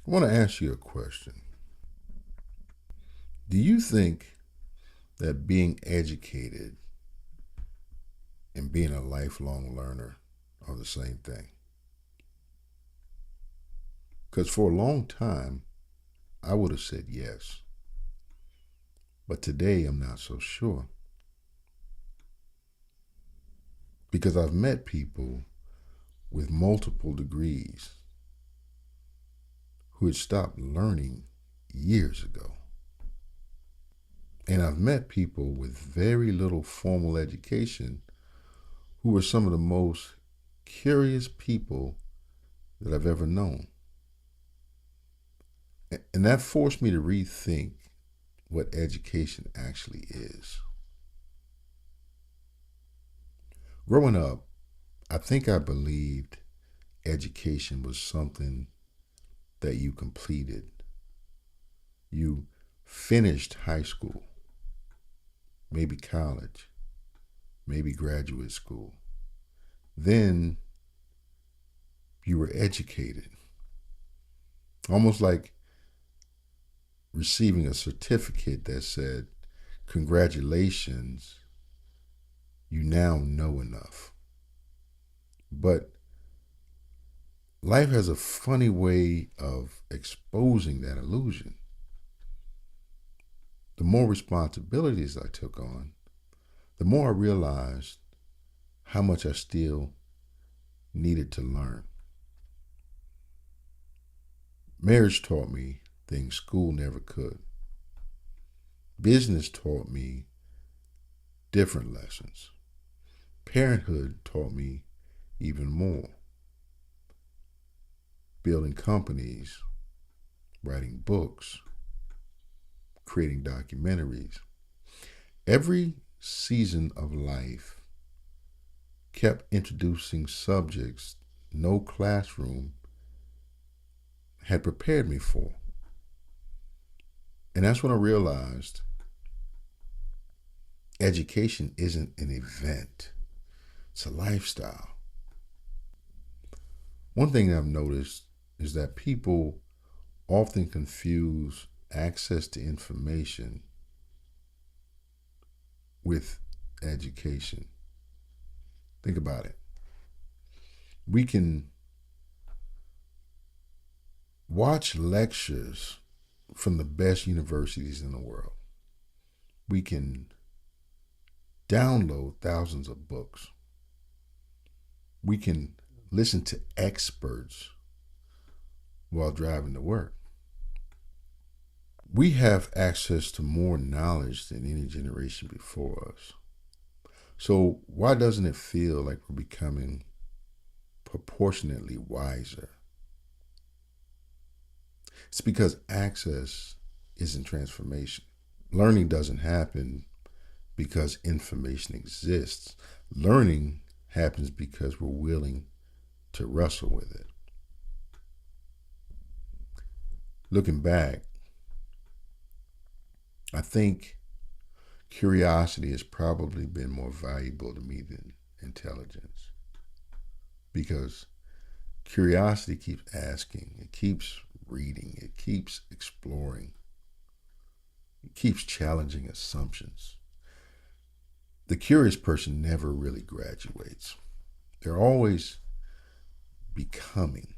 I want to ask you a question. Do you think that being educated and being a lifelong learner are the same thing? Because for a long time, I would have said yes. But today, I'm not so sure. Because I've met people with multiple degrees who had stopped learning years ago. And I've met people with very little formal education who are some of the most curious people that I've ever known. And that forced me to rethink what education actually is. Growing up, I think I believed education was something that you completed. You finished high school, maybe college, maybe graduate school. Then you were educated, almost like receiving a certificate that said, congratulations, you now know enough. But life has a funny way of exposing that illusion. The more responsibilities I took on, the more I realized how much I still needed to learn. Marriage taught me things school never could. Business taught me different lessons. Parenthood taught me even more. Building companies, writing books, creating documentaries. Every season of life kept introducing subjects no classroom had prepared me for. And that's when I realized education isn't an event, it's a lifestyle. One thing I've noticed is that people often confuse access to information with education. Think about it. We can watch lectures from the best universities in the world. We can download thousands of books. We can listen to experts while driving to work. We have access to more knowledge than any generation before us. So why doesn't it feel like we're becoming proportionately wiser? It's because access isn't transformation. Learning doesn't happen because information exists. Learning happens because we're willing to wrestle with it. Looking back, I think curiosity has probably been more valuable to me than intelligence, because curiosity keeps asking, it keeps reading, it keeps exploring, it keeps challenging assumptions. The curious person never really graduates. They're always becoming.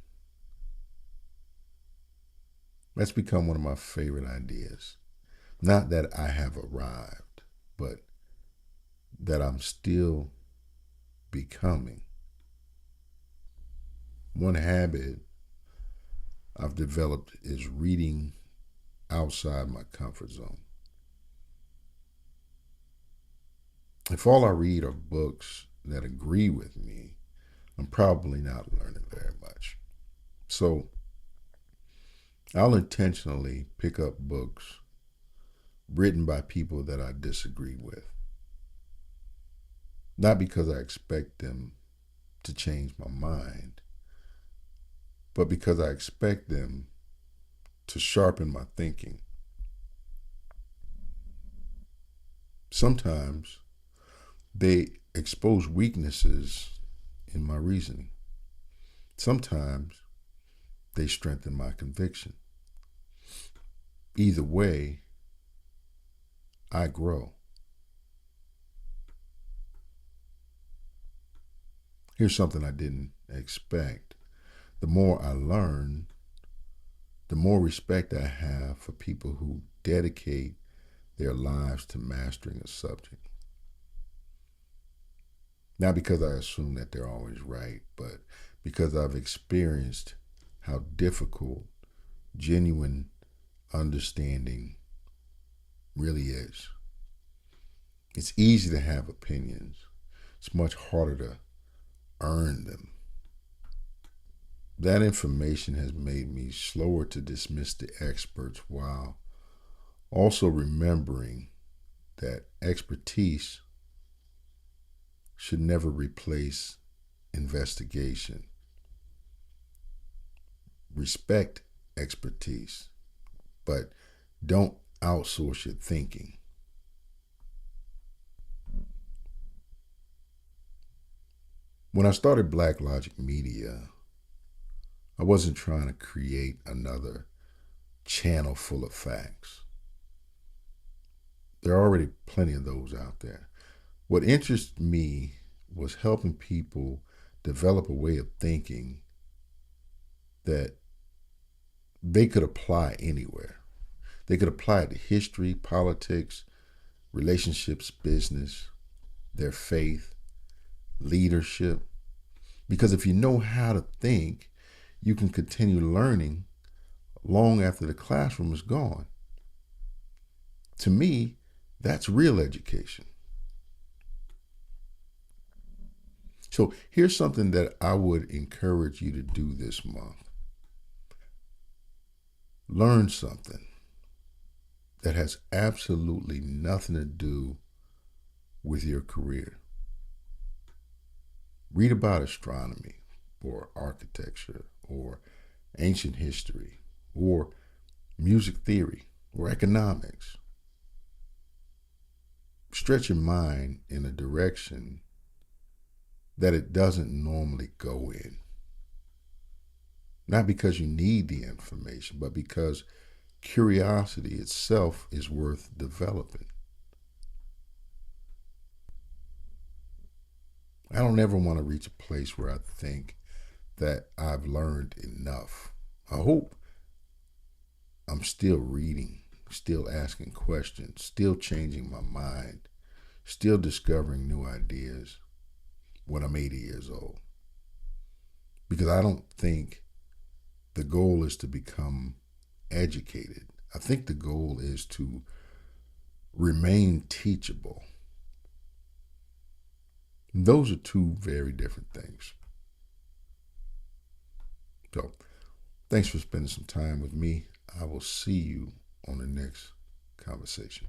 That's become one of my favorite ideas. Not that I have arrived, but that I'm still becoming. One habit I've developed is reading outside my comfort zone. If all I read are books that agree with me, I'm probably not learning very much. So I'll intentionally pick up books written by people that I disagree with. Not because I expect them to change my mind, but because I expect them to sharpen my thinking. Sometimes they expose weaknesses in my reasoning. Sometimes they strengthen my conviction. Either way, I grow. Here's something I didn't expect. The more I learn, the more respect I have for people who dedicate their lives to mastering a subject. Not because I assume that they're always right, but because I've experienced how difficult genuine understanding really is. It's easy to have opinions, it's much harder to earn them. That information has made me slower to dismiss the experts while also remembering that expertise should never replace investigation. Respect expertise, but don't outsource your thinking. When I started Black Logic Media, I wasn't trying to create another channel full of facts. There are already plenty of those out there. What interested me was helping people develop a way of thinking that they could apply anywhere. They could apply it to history, politics, relationships, business, their faith, leadership. Because if you know how to think, you can continue learning long after the classroom is gone. To me, that's real education. So here's something that I would encourage you to do this month. Learn something that has absolutely nothing to do with your career. Read about astronomy or architecture or ancient history or music theory or economics. Stretch your mind in a direction that it doesn't normally go in. Not because you need the information, but because curiosity itself is worth developing. I don't ever want to reach a place where I think that I've learned enough. I hope I'm still reading, still asking questions, still changing my mind, still discovering new ideas when I'm 80 years old. Because I don't think the goal is to become educated. I think the goal is to remain teachable. Those are two very different things. So, thanks for spending some time with me. I will see you on the next conversation.